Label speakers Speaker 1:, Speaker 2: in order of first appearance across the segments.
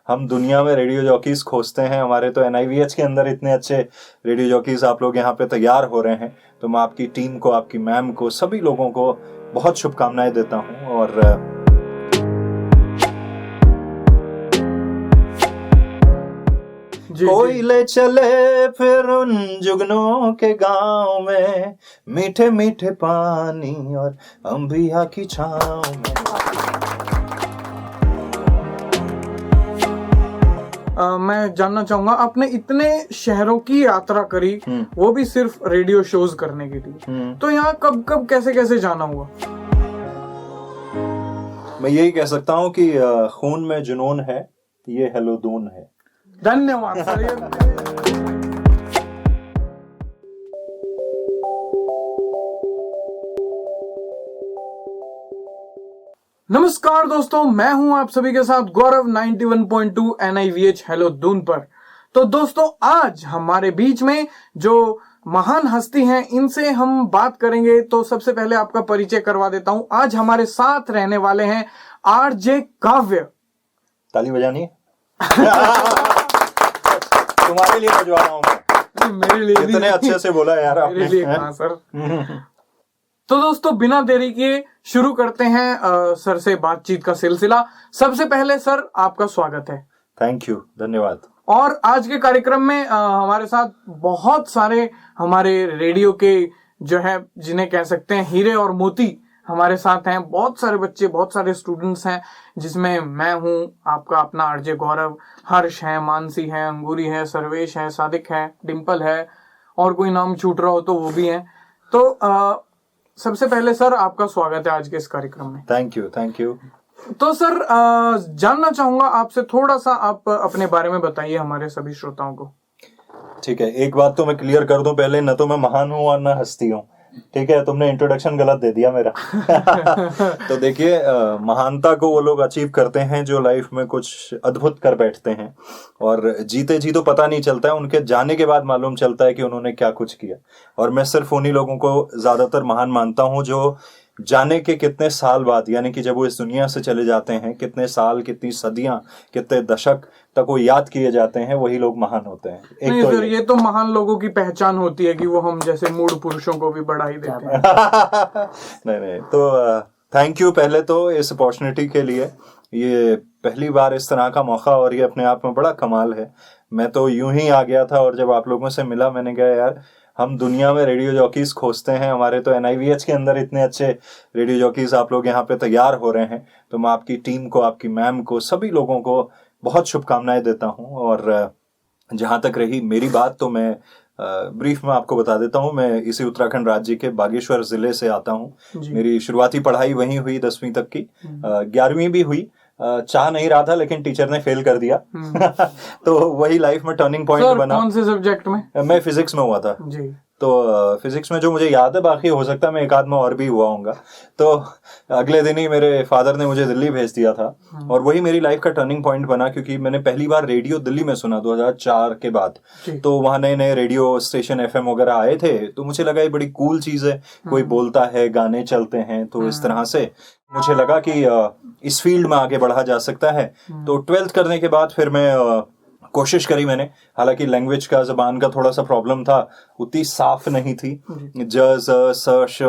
Speaker 1: हम दुनिया में रेडियो जॉकीज खोजते हैं। हमारे तो NIVH के अंदर इतने अच्छे रेडियो जॉकीज आप लोग यहाँ पे तैयार हो रहे हैं, तो मैं आपकी टीम को, आपकी मैम को, सभी लोगों को बहुत शुभकामनाएं देता हूँ। और कोई ले चले फिर उन जुगनों के गांव में, मीठे मीठे पानी और अंबिया की छांव में।
Speaker 2: मैं जानना चाहूंगा, आपने इतने शहरों की यात्रा करी, वो भी सिर्फ रेडियो शोज करने के लिए, तो यहाँ कब कब कैसे कैसे जाना हुआ?
Speaker 1: मैं यही कह सकता हूँ कि खून में जुनून है, ये हेलो दून है।
Speaker 2: धन्यवाद सर। नमस्कार दोस्तों, मैं हूं आप सभी के साथ गौरव 91.2 NIVH हेलो दून पर। तो दोस्तों, आज हमारे बीच में जो महान हस्ती हैं, इनसे हम बात करेंगे। तो सबसे पहले आपका परिचय करवा देता हूं। आज हमारे साथ रहने वाले हैं RJ काव्य।
Speaker 1: ताली बजानी है? तुम्हारे लिए बजवा रहा हूं।
Speaker 2: मेरे लिए
Speaker 1: इतने अच्छे से बोला यार आपने।
Speaker 2: मेरे लिए कहां सर। तो दोस्तों, बिना देरी के शुरू करते हैं सर से बातचीत का सिलसिला। सबसे पहले सर, आपका स्वागत है।
Speaker 1: थैंक यू, धन्यवाद।
Speaker 2: और आज के कार्यक्रम में हमारे साथ बहुत सारे हमारे रेडियो के जो है, जिन्हें कह सकते हैं हीरे और मोती, हमारे साथ हैं। बहुत सारे बच्चे, बहुत सारे स्टूडेंट्स हैं, जिसमें मैं हूं, आपका अपना RJ गौरव, हर्ष है, मानसी है, अंगूरी है, सर्वेश है, सादिक है, डिम्पल है, और कोई नाम छूट रहा हो तो वो भी है। तो सबसे पहले सर, आपका स्वागत है आज के इस कार्यक्रम में।
Speaker 1: Thank you, thank you.
Speaker 2: तो सर, जानना चाहूंगा आपसे थोड़ा सा, आप अपने बारे में बताइए हमारे सभी श्रोताओं को।
Speaker 1: ठीक है, एक बात तो मैं क्लियर कर दूं पहले, न तो मैं महान हूं और न हस्ती हूं। ठीक है, तुमने इंट्रोडक्शन गलत दे दिया मेरा। तो देखिए, महानता को वो लोग अचीव करते हैं जो लाइफ में कुछ अद्भुत कर बैठते हैं, और जीते जी तो पता नहीं चलता है, उनके जाने के बाद मालूम चलता है कि उन्होंने क्या कुछ किया। और मैं सिर्फ उन्हीं लोगों को ज्यादातर महान मानता हूं जो जाने के कितने साल बाद, यानी कि जब वो इस दुनिया से चले जाते हैं, कितने साल, कितनी सदियां, कितने दशक तक वो याद किए जाते हैं, वही लोग महान होते हैं। एक
Speaker 2: नहीं
Speaker 1: तो
Speaker 2: सर, ये तो महान लोगों की पहचान होती है कि वो हम जैसे मूढ़ पुरुषों को भी बढ़ाई देते हैं।
Speaker 1: नहीं, तो थैंक यू पहले तो इस अपॉर्चुनिटी के लिए। ये पहली बार इस तरह का मौका, और ये अपने आप में बड़ा कमाल है। मैं तो यूं ही आ गया था, और जब आप लोगों से मिला, मैंने कहा यार, हम दुनिया में रेडियो जॉकीज खोजते हैं। हमारे तो NIVH के अंदर इतने अच्छे रेडियो जॉकीज आप लोग यहाँ पे तैयार हो रहे हैं, तो मैं आपकी टीम को, आपकी मैम को, सभी लोगों को बहुत शुभकामनाएं देता हूँ। और जहाँ तक रही मेरी बात, तो मैं ब्रीफ में आपको बता देता हूँ। मैं इसी उत्तराखंड राज्य के बागेश्वर जिले से आता हूँ। मेरी शुरुआती पढ़ाई वहीं हुई, 10वीं तक की। 11वीं भी हुई। चाह नहीं रहा था, लेकिन टीचर ने फेल कर दिया। तो वही लाइफ में टर्निंग पॉइंट बना।
Speaker 2: कौन से सब्जेक्ट में?
Speaker 1: मैं फिजिक्स में हुआ था जी। तो फिजिक्स में जो मुझे याद है, बाकी हो सकता है मैं एक आध में और भी हुआ होऊंगा। तो अगले दिन ही मेरे फादर ने मुझे दिल्ली भेज दिया था, और वही मेरी लाइफ का टर्निंग पॉइंट बना, क्योंकि मैंने पहली बार रेडियो दिल्ली में सुना 2004 के बाद। तो वहाँ नए नए रेडियो स्टेशन FM वगैरह आए थे, तो मुझे लगा ये बड़ी कूल चीज है, कोई बोलता है, गाने चलते हैं, तो इस तरह से मुझे लगा कि इस फील्ड में आगे बढ़ा जा सकता है। तो 12th करने के बाद फिर मैं कोशिश करी मैंने। हालांकि लैंग्वेज का, जबान का थोड़ा सा प्रॉब्लम था, उतनी साफ नहीं थी। ज, ज, स, श,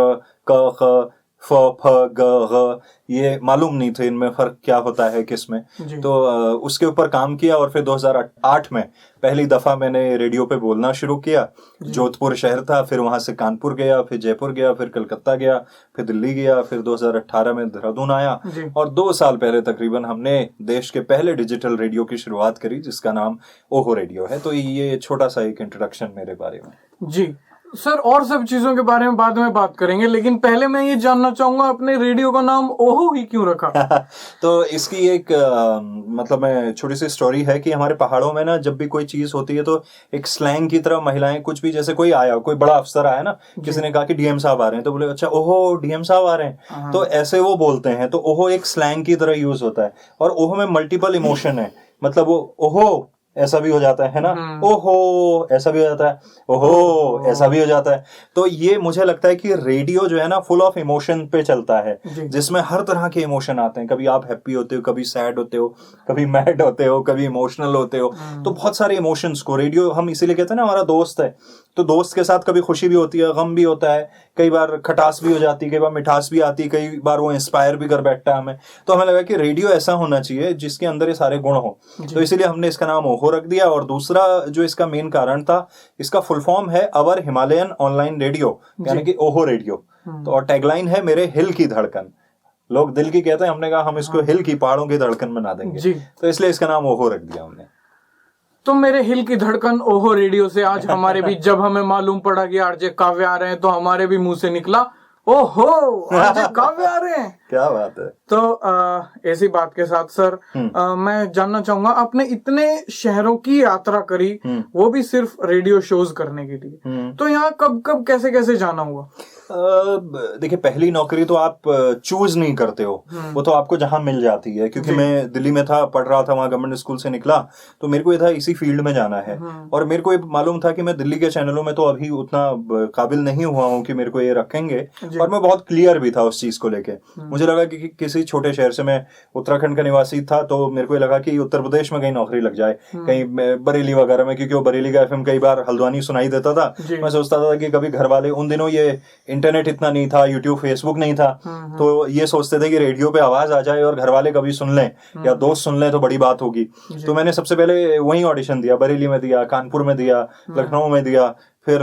Speaker 1: क, ख, फ, फ, ग, घ, ये मालूम नहीं थे इनमें फर्क क्या होता है किसमें। तो उसके ऊपर काम किया, और फिर 2008 में पहली दफा मैंने रेडियो पे बोलना शुरू किया। जोधपुर शहर था, फिर वहां से कानपुर गया, फिर जयपुर गया, फिर कलकत्ता गया, फिर दिल्ली गया, फिर 2018 में देहरादून आया, और 2 साल पहले तकरीबन हमने देश के पहले डिजिटल रेडियो की शुरुआत करी, जिसका नाम ओहो रेडियो है। तो ये छोटा सा एक इंट्रोडक्शन मेरे बारे में।
Speaker 2: जी सर, और सब चीजों के बारे में बाद में बात करेंगे, लेकिन पहले मैं ये जानना चाहूंगा, अपने रेडियो का नाम ओहो ही क्यों रखा?
Speaker 1: तो इसकी एक मतलब मैं छोटी सी स्टोरी है कि हमारे पहाड़ों में ना, जब भी कोई चीज होती है तो एक स्लैंग की तरह महिलाएं कुछ भी, जैसे कोई आया, कोई बड़ा अफसर आया ना, किसी ने कहा कि DM साहब आ रहे हैं, तो बोले अच्छा ओहो DM साहब आ रहे हैं, तो ऐसे वो बोलते हैं। तो ओहो एक स्लैंग की तरह यूज होता है, और ओहो में मल्टीपल इमोशन है। मतलब वो ओहो ऐसा भी हो जाता है ना, ओहो ऐसा भी हो जाता है, ओहो ऐसा भी हो जाता है। तो ये मुझे लगता है कि रेडियो जो है ना फुल ऑफ इमोशन पे चलता है, जिसमें हर तरह के इमोशन आते हैं। कभी आप हैप्पी होते हो, कभी सैड होते हो, कभी मैड होते हो, कभी इमोशनल होते हो। तो बहुत सारे इमोशंस को रेडियो, हम इसीलिए कहते हैं ना हमारा दोस्त है। तो दोस्त के साथ कभी खुशी भी होती है, गम भी होता है, कई बार खटास भी हो जाती है, कई बार मिठास भी आती है, कई बार वो इंस्पायर भी कर बैठता है हमें। तो हमें लगा कि रेडियो ऐसा होना चाहिए जिसके अंदर ये सारे गुण हो, तो इसीलिए हमने इसका नाम ओहो रख दिया। और दूसरा जो इसका मेन कारण था, इसका फुल फॉर्म है अवर हिमालयन ऑनलाइन रेडियो, यानी कि ओहो रेडियो। तो और टैगलाइन है मेरे हिल की धड़कन। लोग दिल की कहते हैं, हमने कहा हम इसको हिल की, पहाड़ों की धड़कन बना देंगे, तो इसलिए इसका नाम ओहो रख दिया हमने।
Speaker 2: तो मेरे हिल की धड़कन ओहो रेडियो से आज हमारे भी जब हमें मालूम पड़ा कि आरजे काव्य आ रहे हैं, तो हमारे भी मुंह से निकला ओहो आरजे काव्य आ रहे हैं।
Speaker 1: क्या बात है।
Speaker 2: तो ऐसी बात के साथ सर मैं जानना चाहूंगा, आपने इतने शहरों की यात्रा करी, वो भी सिर्फ रेडियो शोज करने के लिए, तो यहाँ कब कब कैसे कैसे जाना हुआ?
Speaker 1: देखिए, पहली नौकरी तो आप चूज नहीं करते हो, वो तो आपको जहां मिल जाती है। क्योंकि मैं दिल्ली में था, पढ़ रहा था, वहां गवर्नमेंट स्कूल से निकला, तो मेरे को ये था इसी फील्ड में जाना है। और मेरे को ये मालूम था कि मैं दिल्ली के चैनलों में तो अभी उतना काबिल नहीं हुआ हूँ कि मेरे को ये रखेंगे, और मैं बहुत क्लियर भी था उस चीज को लेके। मुझे लगा कि किसी छोटे शहर से, मैं उत्तराखंड का निवासी था, तो मेरे को ये लगा कि उत्तर प्रदेश में कहीं नौकरी लग जाए, कहीं बरेली वगैरह में, क्योंकि वो बरेली का एफएम कई बार हल्द्वानी सुनाई देता था। मैं सोचता था कि कभी घर वाले, उन दिनों ये इंटरनेट इतना नहीं था, यूट्यूब फेसबुक नहीं था, तो ये सोचते थे कि रेडियो पे आवाज आ जाए और घर वाले कभी सुन लें या दोस्त सुन लें तो बड़ी बात होगी। तो मैंने सबसे पहले वहीं ऑडिशन दिया, बरेली में दिया, कानपुर में दिया, लखनऊ में दिया, फिर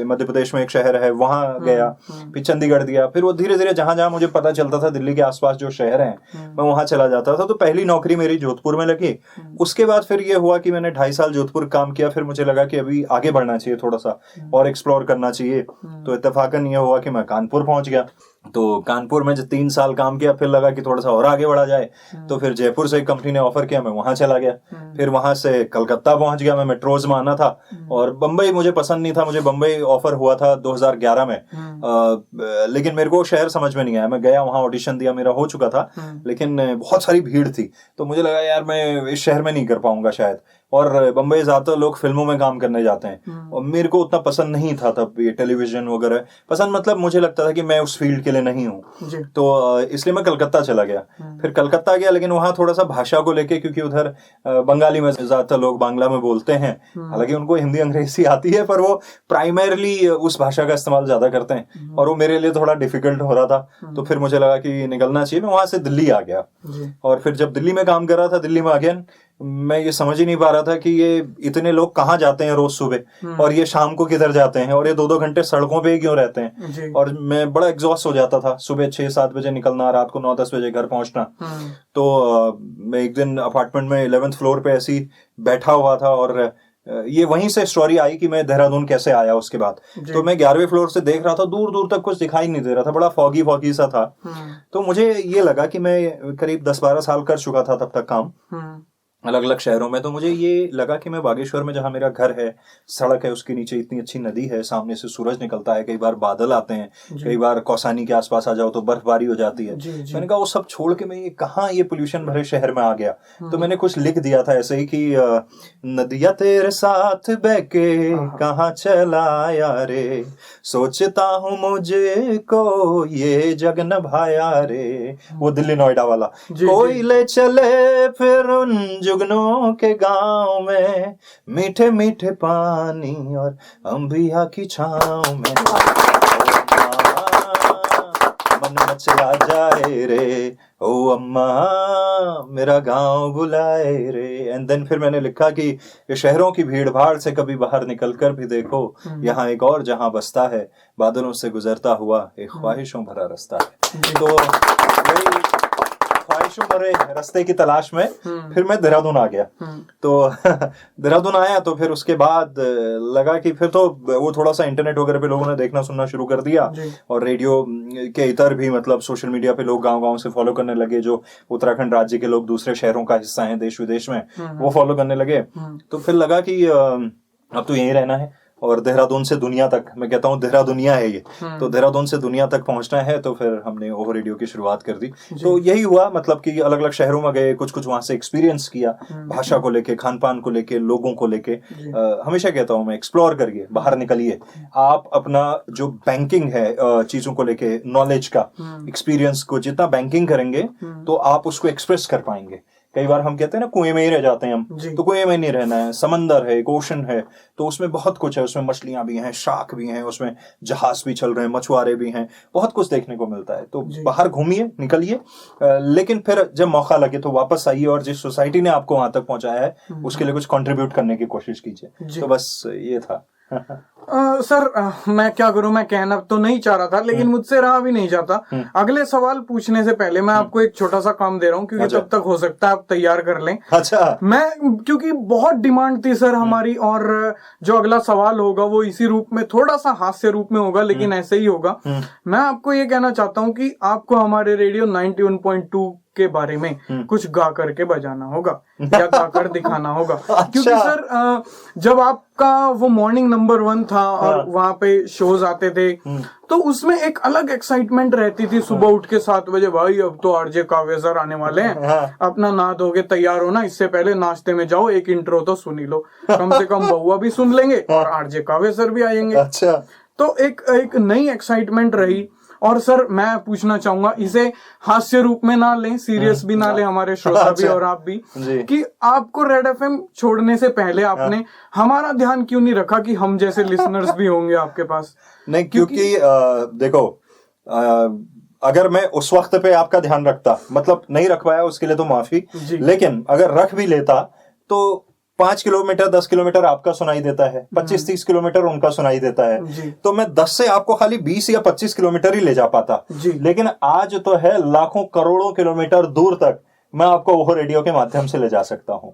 Speaker 1: मध्य प्रदेश में एक शहर है वहां गया, फिर चंडीगढ़ दिया। फिर वो धीरे धीरे जहां जहां मुझे पता चलता था दिल्ली के आसपास जो शहर हैं, मैं वहां चला जाता था। तो पहली नौकरी मेरी जोधपुर में लगी। उसके बाद फिर ये हुआ कि मैंने 2.5 साल जोधपुर काम किया। फिर मुझे लगा कि अभी आगे बढ़ना चाहिए, थोड़ा सा और एक्सप्लोर करना चाहिए। तो इत्तेफाकन ये हुआ कि मैं कानपुर पहुंच गया। तो कानपुर में जब 3 साल काम किया, फिर लगा कि थोड़ा सा और आगे बढ़ा जाए। तो फिर जयपुर से एक कंपनी ने ऑफर किया, मैं वहां चला गया। फिर वहां से कलकत्ता पहुंच गया, मैं मेट्रोज में आना था। और बम्बई मुझे पसंद नहीं था, मुझे बम्बई ऑफर हुआ था 2011 में, लेकिन मेरे को शहर समझ में नहीं आया। मैं गया, वहां ऑडिशन दिया, मेरा हो चुका था, लेकिन बहुत सारी भीड़ थी। तो मुझे लगा यार मैं इस शहर में नहीं कर पाऊंगा शायद। और बम्बई ज्यादातर लोग फिल्मों में काम करने जाते हैं, और मेरे को उतना पसंद नहीं था तब ये टेलीविजन वगैरह पसंद, मतलब मुझे लगता था कि मैं उस फील्ड के लिए नहीं हूँ। तो इसलिए मैं कलकत्ता चला गया। फिर कलकत्ता गया, लेकिन वहाँ थोड़ा सा भाषा को लेके, क्योंकि उधर बंगाली में ज्यादातर लोग बांग्ला में बोलते हैं, हालांकि उनको हिंदी अंग्रेजी आती है, पर वो प्राइमरली उस भाषा का इस्तेमाल ज्यादा करते हैं, और वो मेरे लिए थोड़ा डिफिकल्ट हो रहा था। तो फिर मुझे लगा कि निकलना चाहिए। मैं वहां से दिल्ली आ गया, और फिर जब दिल्ली में काम कर रहा था, दिल्ली में अगेन मैं ये समझ ही नहीं पा रहा था कि ये इतने लोग कहाँ जाते हैं रोज सुबह, और ये शाम को किधर जाते हैं, और ये 2-2 घंटे सड़कों पे ही क्यों रहते हैं। और मैं बड़ा एग्जॉस्ट हो जाता था, सुबह 6-7 बजे निकलना, रात को 9-10 बजे घर पहुंचना। तो मैं एक दिन अपार्टमेंट में 11th फ्लोर पे ऐसी बैठा हुआ था, और ये वहीं से स्टोरी आई कि मैं देहरादून कैसे आया उसके बाद। तो मैं 11वें फ्लोर से देख रहा था, दूर दूर तक कुछ दिखाई नहीं दे रहा था, बड़ा फॉगी फॉगी सा था। तो मुझे ये लगा कि मैं करीब 10-12 साल कर चुका था तब तक काम अलग अलग शहरों में। तो मुझे ये लगा कि मैं बागेश्वर में, जहाँ मेरा घर है, सड़क है, उसके नीचे इतनी अच्छी नदी है, सामने से सूरज निकलता है, कई बार बादल आते हैं, कई बार कौसानी के आसपास आ जाओ तो बर्फबारी हो जाती है। मैंने कहा वो सब छोड़ के मैं ये कहाँ ये पोल्यूशन भरे शहर में आ गया। तो मैंने कुछ लिख दिया था ऐसे ही कि नदिया तेरे साथ बह के कहाँ चला यारे, सोचता हूँ मुझे को ये जग न भाया रे। वो दिल्ली नोएडा वाला, कोई ले चले फिर उन जुगनों के गांव में, मीठे मीठे पानी और अंबिया की छांव में, मन मचला जाए रे ओ अम्मा मेरा गांव बुलाए रे। एंड देन फिर मैंने लिखा कि ये शहरों की भीड़ भाड़ से कभी बाहर निकल कर भी देखो, यहाँ एक और जहां बसता है, बादलों से गुजरता हुआ एक ख्वाहिशों भरा रास्ता है। तो वही ख्वाहिशों भरे रास्ते की तलाश में फिर मैं देहरादून आ गया। तो देहरादून आया, तो फिर उसके बाद लगा कि फिर तो वो थोड़ा सा इंटरनेट वगैरह पे लोगों ने देखना सुनना शुरू कर दिया, और रेडियो के इतर भी, मतलब सोशल मीडिया पे लोग गांव-गांव से फॉलो करने लगे, जो उत्तराखंड राज्य के लोग दूसरे शहरों का हिस्सा हैं देश विदेश में, वो फॉलो करने लगे। तो फिर लगा कि अब तो यहीं रहना है, और देहरादून से दुनिया तक, मैं कहता हूँ देहरादूनिया है ये, तो देहरादून से दुनिया तक पहुंचना है, तो फिर हमने ओहो रेडियो की शुरुआत कर दी। तो यही हुआ, मतलब कि अलग अलग शहरों में गए, कुछ कुछ वहां से एक्सपीरियंस किया, भाषा को लेके, खान पान को लेके, लोगों को लेके। हमेशा कहता हूँ मैं, एक्सप्लोर करिए, बाहर निकलिए, आप अपना जो बैंकिंग है चीजों को लेके, नॉलेज का, एक्सपीरियंस को जितना बैंकिंग करेंगे तो आप उसको एक्सप्रेस कर पाएंगे। कई बार हम कहते हैं ना कुएं में ही रह जाते हैं हम, तो कुएं में नहीं रहना है, समंदर है, एक ओशन है, तो उसमें बहुत कुछ है, उसमें मछलियां भी हैं, शार्क भी हैं, उसमें जहाज भी चल रहे हैं, मछुआरे भी हैं, बहुत कुछ देखने को मिलता है। तो बाहर घूमिए, निकलिए, लेकिन फिर जब मौका लगे तो वापस आइए और जिस सोसाइटी ने आपको वहां तक पहुंचाया है उसके लिए कुछ कंट्रीब्यूट करने की कोशिश कीजिए। तो बस ये था।
Speaker 2: सर मैं क्या करूं, मैं कहना तो नहीं चाह रहा था लेकिन मुझसे रहा भी नहीं जाता। अगले सवाल पूछने से पहले मैं आपको एक छोटा सा काम दे रहा हूं, क्योंकि तब तक हो सकता है आप तैयार कर लें।
Speaker 1: अच्छा।
Speaker 2: मैं, क्योंकि बहुत डिमांड थी सर हमारी, और जो अगला सवाल होगा वो इसी रूप में, थोड़ा सा हास्य रूप में होगा, लेकिन ऐसे ही होगा। मैं आपको ये कहना चाहता हूँ कि आपको हमारे रेडियो 91.2 के बारे में कुछ गा करके बजाना होगा या गा कर दिखाना होगा। क्योंकि सर जब आपका वो मॉर्निंग नंबर 1 था और वहां पे शोज आते थे, तो उसमें एक अलग एक्साइटमेंट रहती थी। सुबह उठ के 7 बजे, भाई अब तो आरजे काव्य सर आने वाले हैं, अपना नहा धो के तैयार होना, इससे पहले नाश्ते में जाओ, एक इंट्रो तो सुन ही लो, कम से कम बहुआ भी सुन लेंगे और आरजे काव्य सर भी आएंगे।
Speaker 1: अच्छा।
Speaker 2: तो एक नई एक्साइटमेंट रही। और सर मैं पूछना चाहूंगा, इसे हास्य रूप में ना लें, सीरियस भी ना लें हमारे श्रोता भी और आप भी, कि आपको रेड एफएम छोड़ने से पहले आपने हमारा ध्यान क्यों नहीं रखा कि हम जैसे लिसनर्स भी होंगे आपके पास?
Speaker 1: नहीं, क्योंकि देखो, अगर मैं उस वक्त पे आपका ध्यान रखता, मतलब नहीं रख पाया उसके लिए तो माफी, लेकिन अगर रख भी लेता तो 5 किलोमीटर 10 किलोमीटर आपका सुनाई देता है, 25-30 किलोमीटर उनका सुनाई देता है, तो मैं 10 से आपको खाली 20 या 25 किलोमीटर ही ले जा पाता। लेकिन आज तो है लाखों करोड़ों किलोमीटर दूर तक मैं आपको वो रेडियो के माध्यम से ले जा सकता हूँ।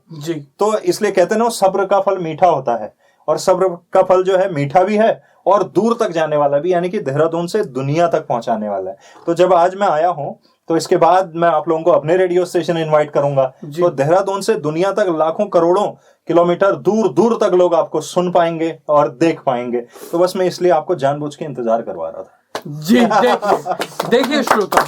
Speaker 1: तो इसलिए कहते हैं ना, सब्र का फल मीठा होता है, और सब्र का फल जो है मीठा भी है और दूर तक जाने वाला भी, यानी कि देहरादून से दुनिया तक पहुंचाने वाला है। तो जब आज मैं आया हूँ तो इसके बाद मैं आप लोगों को अपने रेडियो स्टेशन इनवाइट करूंगा, तो देहरादून से दुनिया तक लाखों करोड़ों किलोमीटर दूर दूर तक लोग आपको सुन पाएंगे और देख पाएंगे। तो बस मैं इसलिए आपको जानबूझ के इंतजार करवा रहा था।
Speaker 2: जी देखिए श्रोता,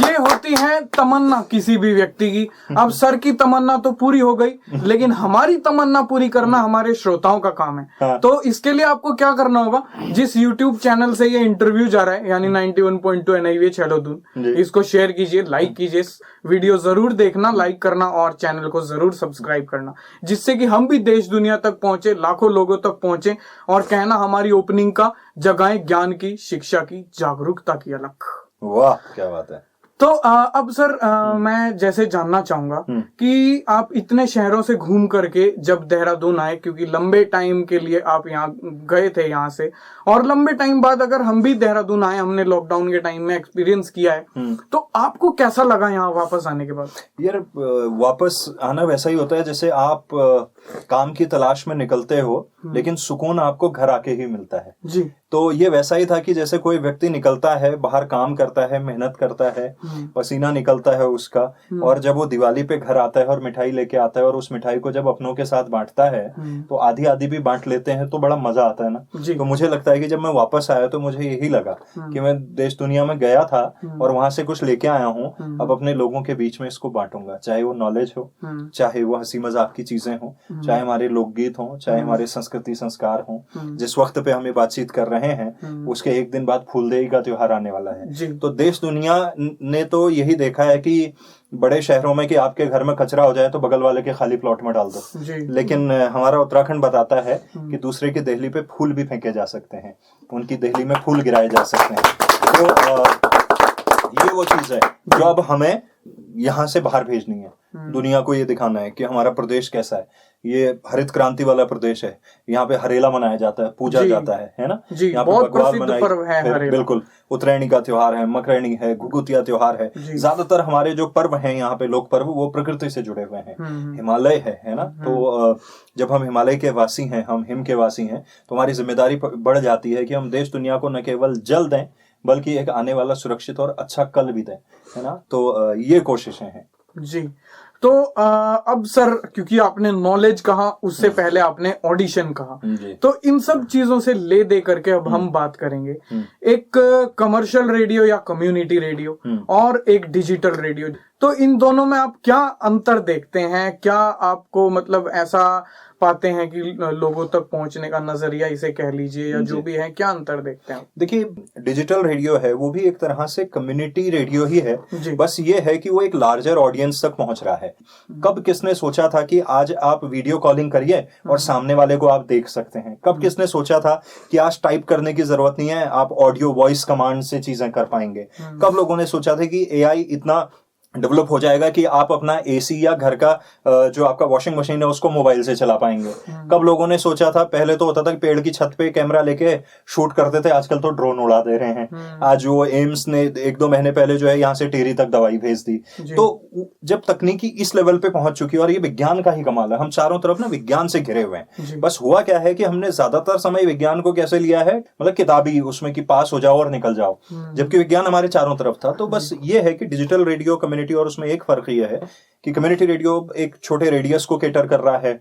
Speaker 2: ये होती है तमन्ना किसी भी व्यक्ति की। अब सर की तमन्ना तो पूरी हो गई, लेकिन हमारी तमन्ना पूरी करना हमारे श्रोताओं का काम है। तो इसके लिए आपको क्या करना होगा, जिस YouTube चैनल से ये इंटरव्यू जा रहा है, यानी 91.2 NIVH हेलोदून, इसको शेयर कीजिए, लाइक कीजिए, वीडियो जरूर देखना, लाइक करना और चैनल को जरूर सब्सक्राइब करना, जिससे कि हम भी देश दुनिया तक पहुंचे, लाखों लोगों तक पहुंचे, और कहना हमारी ओपनिंग का, जगाएं ज्ञान की, शिक्षा की, जागरूकता की अलख।
Speaker 1: वाह, क्या बात है।
Speaker 2: तो अब सर मैं जैसे जानना चाहूंगा कि आप इतने शहरों से घूम करके जब देहरादून आए, क्योंकि लंबे टाइम के लिए आप यहाँ गए थे यहाँ से, और लंबे टाइम बाद अगर हम भी देहरादून आए, हमने लॉकडाउन के टाइम में एक्सपीरियंस किया है, तो आपको कैसा लगा यहाँ वापस आने के बाद?
Speaker 1: यार, वापस आना वैसा ही होता है जैसे आप काम की तलाश में निकलते हो, लेकिन सुकून आपको घर आके ही मिलता है।
Speaker 2: जी।
Speaker 1: तो ये वैसा ही था कि जैसे कोई व्यक्ति निकलता है, बाहर काम करता है, मेहनत करता है, पसीना निकलता है उसका, और जब वो दिवाली पे घर आता है और मिठाई लेके आता है, और उस मिठाई को जब अपनों के साथ बांटता है तो आधी आधी भी बांट लेते हैं, तो बड़ा मजा आता है ना। तो मुझे लगता है कि जब मैं वापस आया तो मुझे यही लगा कि मैं देश दुनिया में गया था और वहां से कुछ लेके आया हूँ, अब अपने लोगों के बीच में इसको बांटूंगा, चाहे वो नॉलेज हो, चाहे वो हंसी मजाक की चीजें हो, चाहे हमारे लोकगीत हो, चाहे हमारे संस्कृति संस्कार हो। जिस वक्त पे हम ये बातचीत कर रहे हैं उसके एक दिन बाद फूलदेई का त्योहार आने वाला है। तो देश दुनिया ने तो यही देखा है कि बड़े शहरों में कि आपके घर में कचरा हो जाए तो बगल वाले के खाली प्लॉट में डाल दो, लेकिन हमारा उत्तराखंड बताता है कि दूसरे की देहली पे फूल भी फेंके जा सकते हैं, उनकी देहली में फूल गिराए जा सकते हैं। तो ये वो चीज है जो अब हमें यहाँ से बाहर भेजनी है, दुनिया को ये दिखाना है कि हमारा प्रदेश कैसा है। ये हरित क्रांति वाला प्रदेश है, यहाँ पे हरेला मनाया जाता है, पूजा जाता है ना।
Speaker 2: यहाँ पे भगवान मनाए,
Speaker 1: बिल्कुल, उत्तरायणी का त्योहार है, मकरैनी है, घुघुतिया त्योहार है। ज्यादातर हमारे जो पर्व हैं यहाँ पे, लोक पर्व, वो प्रकृति से जुड़े हुए हैं। हिमालय है ना। तो जब हम हिमालय के वासी हैं, हम हिम के वासी हैं, तो हमारी जिम्मेदारी बढ़ जाती है कि हम देश दुनिया को न केवल जल दें बल्कि एक आने वाला सुरक्षित और अच्छा कल भी दें, है ना। तो ये कोशिशें हैं।
Speaker 2: जी। तो अब सर, क्योंकि आपने नॉलेज कहा, उससे पहले आपने ऑडिशन कहा, तो इन सब चीजों से ले दे करके अब हम बात करेंगे एक कमर्शियल रेडियो या कम्युनिटी रेडियो और एक डिजिटल रेडियो। तो इन दोनों में आप क्या अंतर देखते हैं? क्या आपको मतलब ऐसा पाते हैं कि लोगों तक पहुंचने का नजरिया, इसे कह लीजिए, या जो भी है, क्या अंतर देखते हैं?
Speaker 1: देखिए, डिजिटल रेडियो है वो भी एक तरह से कम्युनिटी रेडियो ही है, बस ये है कि वो एक लार्जर ऑडियंस तक पहुंच रहा है। कब किसने सोचा था कि आज आप वीडियो कॉलिंग करिए और सामने वाले को आप देख सकते हैं? कब किसने सोचा था कि आज टाइप करने की जरूरत नहीं है, आप ऑडियो वॉइस कमांड से चीजें कर पाएंगे? कब लोगों ने सोचा था कि एआई इतना डेवलप हो जाएगा कि आप अपना एसी या घर का जो आपका वॉशिंग मशीन है उसको मोबाइल से चला पाएंगे? कब लोगों ने सोचा था? पहले तो होता था कि पेड़ की छत पे कैमरा लेके शूट करते थे, आजकल तो ड्रोन उड़ा दे रहे हैं। आज वो एम्स ने 1-2 महीने पहले जो है यहाँ से टिहरी तक दवाई भेज दी। तो जब तकनीकी इस लेवल पे पहुंच चुकी है, और ये विज्ञान का ही कमाल है, हम चारों तरफ ना विज्ञान से घिरे हुए हैं। बस हुआ क्या है कि हमने ज्यादातर समय विज्ञान को कैसे लिया है, मतलब किताबी, उसमें कि पास हो जाओ और निकल जाओ, जबकि विज्ञान हमारे चारों तरफ था। तो बस ये है कि डिजिटल रेडियो, कम्युनिटी, और उसमें एक फर्क ये है कि कम्युनिटी रेडियो एक छोटे रेडियस को केटर कर रहा है,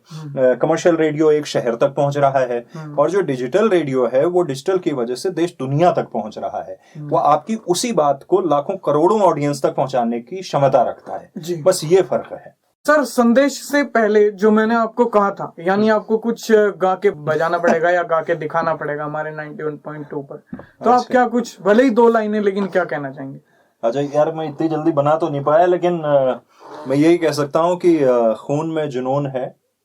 Speaker 1: कमर्शियल रेडियो एक शहर तक पहुंच रहा है, और जो डिजिटल रेडियो है वो डिजिटल की वजह से देश दुनिया तक पहुंच रहा है। वो आपकी उसी बात को लाखों करोड़ों ऑडियंस तक पहुंचाने की क्षमता रखता है। बस ये फर्क है।
Speaker 2: सर, संदेश से पहले जो मैंने आपको कहा था, यानी आपको कुछ गा के बजाना पड़ेगा या गा के दिखाना पड़ेगा हमारे 91.2 पर, तो आप क्या कुछ, भले ही 2 लाइनें, लेकिन क्या कहना चाहेंगे?
Speaker 1: अच्छा यार, मैं इतनी जल्दी बना तो नहीं पाया, लेकिन मैं यही कह सकता हूँ कि खून में जुनून है,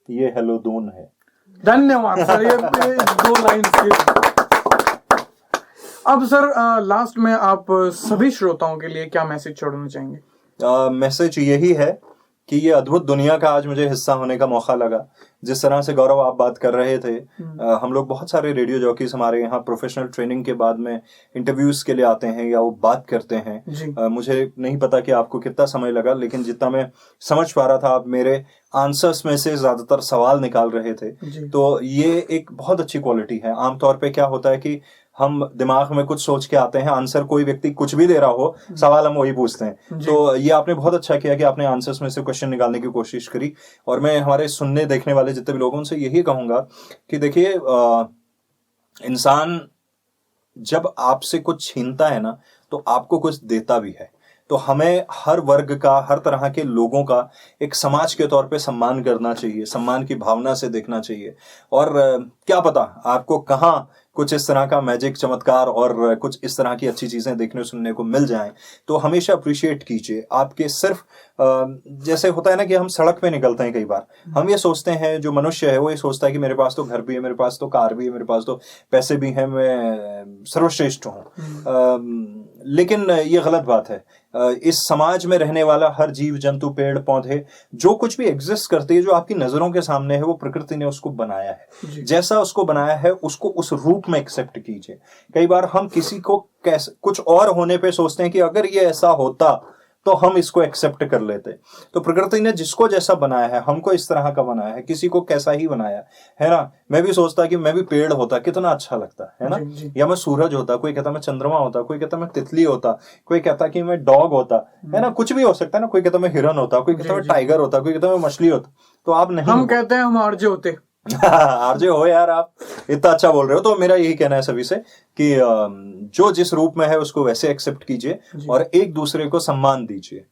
Speaker 1: ये हेलो दून है।
Speaker 2: धन्यवाद सर, ये 2 लाइन से। अब सर, लास्ट में आप सभी श्रोताओं के लिए क्या मैसेज छोड़ना चाहेंगे?
Speaker 1: मैसेज यही है कि ये अद्भुत दुनिया का आज मुझे हिस्सा होने का मौका लगा। जिस तरह से गौरव आप बात कर रहे थे, हम लोग बहुत सारे रेडियो जॉकीज हमारे यहाँ प्रोफेशनल ट्रेनिंग के बाद में इंटरव्यूज के लिए आते हैं या वो बात करते हैं। मुझे नहीं पता कि आपको कितना समय लगा, लेकिन जितना मैं समझ पा रहा था, आप मेरे आंसर्स में से ज्यादातर सवाल निकाल रहे थे। तो ये एक बहुत अच्छी क्वालिटी है। आमतौर पे क्या होता है कि हम दिमाग में कुछ सोच के आते हैं, आंसर कोई व्यक्ति कुछ भी दे रहा हो, सवाल हम वही पूछते हैं। तो ये आपने बहुत अच्छा किया कि आपने आंसर्स में से क्वेश्चन निकालने की कोशिश करी। और मैं हमारे सुनने देखने वाले जितने भी लोगों से यही कहूंगा कि देखिए, इंसान जब आपसे कुछ छीनता है ना, तो आपको कुछ देता भी है। तो हमें हर वर्ग का, हर तरह के लोगों का एक समाज के तौर पे सम्मान करना चाहिए, सम्मान की भावना से देखना चाहिए। और क्या पता आपको कहाँ कुछ इस तरह का मैजिक, चमत्कार और कुछ इस तरह की अच्छी चीजें देखने सुनने को मिल जाएं। तो हमेशा अप्रिशिएट कीजिए। आपके सिर्फ जैसे होता है ना कि हम सड़क पे निकलते हैं, कई बार हम ये सोचते हैं, जो मनुष्य है वो ये सोचता है कि मेरे पास तो घर भी है, मेरे पास तो कार भी है, मेरे पास तो पैसे भी हैं, मैं सर्वश्रेष्ठ हूँ। लेकिन ये गलत बात है। इस समाज में रहने वाला हर जीव जंतु, पेड़ पौधे, जो कुछ भी एग्जिस्ट करती है, जो आपकी नजरों के सामने है, वो प्रकृति ने उसको बनाया है। जैसा उसको बनाया है उसको उस रूप में एक्सेप्ट कीजिए। कई बार हम किसी को कुछ और होने पे सोचते हैं कि अगर ये ऐसा होता तो हम इसको एक्सेप्ट कर लेते। तो प्रकृति ने जिसको जैसा बनाया है, हमको इस तरह का बनाया है, किसी को कैसा ही बनाया है ना। मैं भी सोचता कि मैं भी पेड़ होता, कितना अच्छा लगता है ना। या मैं सूरज होता, कोई कहता मैं चंद्रमा होता, कोई कहता मैं तितली होता, कोई कहता कि मैं डॉग होता, है ना। कुछ भी हो सकता है ना। कोई कहता मैं हिरन होता, कोई कहता मैं टाइगर होता, कोई कहता मैं मछली होता। तो आप नहीं,
Speaker 2: हम कहते हैं हम आरजे होते।
Speaker 1: आरजे हो यार, आप इतना अच्छा बोल रहे हो। तो मेरा यही कहना है सभी से कि जो जिस रूप में है उसको वैसे एक्सेप्ट कीजिए और एक दूसरे को सम्मान दीजिए।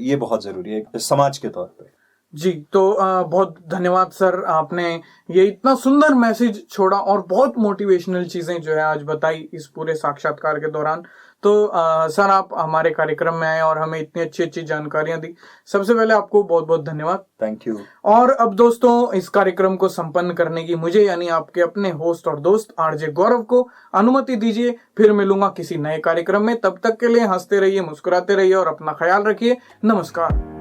Speaker 1: ये बहुत जरूरी है समाज के तौर पे।
Speaker 2: जी, तो बहुत धन्यवाद सर, आपने ये इतना सुंदर मैसेज छोड़ा और बहुत मोटिवेशनल चीजें जो है आज बताई इस पूरे साक्षात्कार के दौरान। तो सर, आप हमारे कार्यक्रम में आए और हमें इतनी अच्छी अच्छी जानकारियां दी, सबसे पहले आपको बहुत बहुत धन्यवाद।
Speaker 1: Thank you.
Speaker 2: और अब दोस्तों, इस कार्यक्रम को संपन्न करने की मुझे, यानी आपके अपने होस्ट और दोस्त आरजे गौरव को अनुमति दीजिए। फिर मिलूंगा किसी नए कार्यक्रम में। तब तक के लिए हंसते रहिए, मुस्कुराते रहिए और अपना ख्याल रखिए। नमस्कार।